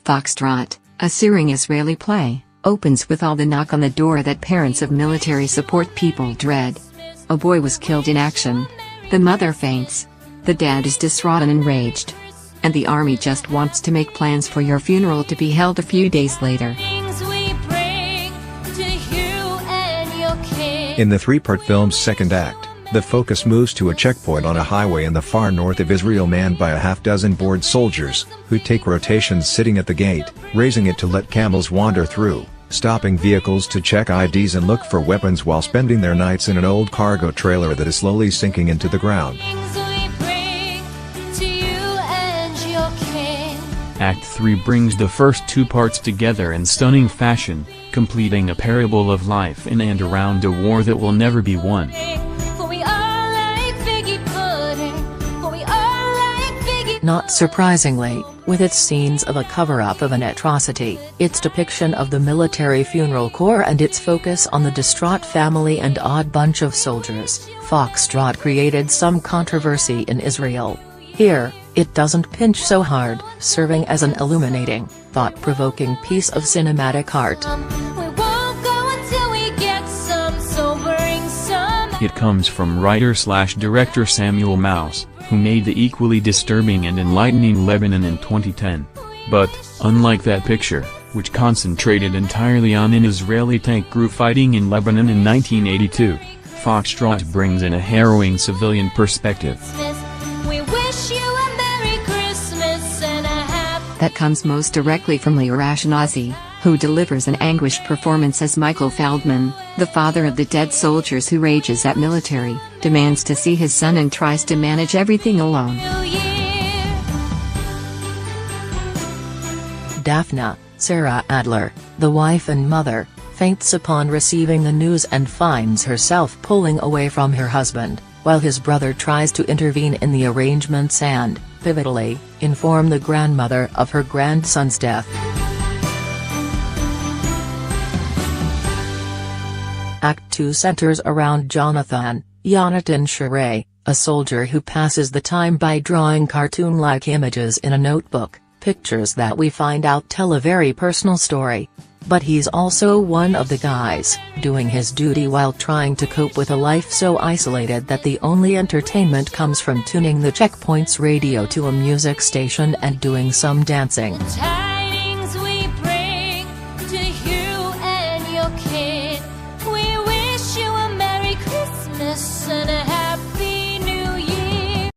Foxtrot, a Searing Israeli play, opens with all the knock on the door that parents of military support people dread. A boy was killed in action. The mother faints. The dad is distraught and enraged. And the army just wants to make plans for your funeral to be held a few days later. In the three-part film's second act, the focus moves to a checkpoint on a highway in the far north of Israel manned by a half-dozen bored soldiers, who take rotations sitting at the gate, raising it to let camels wander through, stopping vehicles to check IDs and look for weapons while spending their nights in an old cargo trailer that is slowly sinking into the ground. Act 3 brings the first two parts together in stunning fashion, completing a parable of life in and around a war that will never be won. Not surprisingly, with its scenes of a cover-up of an atrocity, its depiction of the military funeral corps and its focus on the distraught family and odd bunch of soldiers, Foxtrot created some controversy in Israel. Here, it doesn't pinch so hard, serving as an illuminating, thought-provoking piece of cinematic art. It comes from writer-slash-director Samuel Mouse, who made the equally disturbing and enlightening Lebanon in 2010. But, unlike that picture, which concentrated entirely on an Israeli tank crew fighting in Lebanon in 1982, Foxtrot brings in a harrowing civilian perspective. That comes most directly from Lior Ashkenazi, who delivers an anguished performance as Michael Feldman, the father of the dead soldiers who rages at military, demands to see his son and tries to manage everything alone. Daphna, Sarah Adler, the wife and mother, faints upon receiving the news and finds herself pulling away from her husband, while his brother tries to intervene in the arrangements and, pivotally, inform the grandmother of her grandson's death. Act 2 centers around Yonatan Sharei, a soldier who passes the time by drawing cartoon-like images in a notebook, pictures that we find out tell a very personal story. But he's also one of the guys, doing his duty while trying to cope with a life so isolated that the only entertainment comes from tuning the checkpoint's radio to a music station and doing some dancing.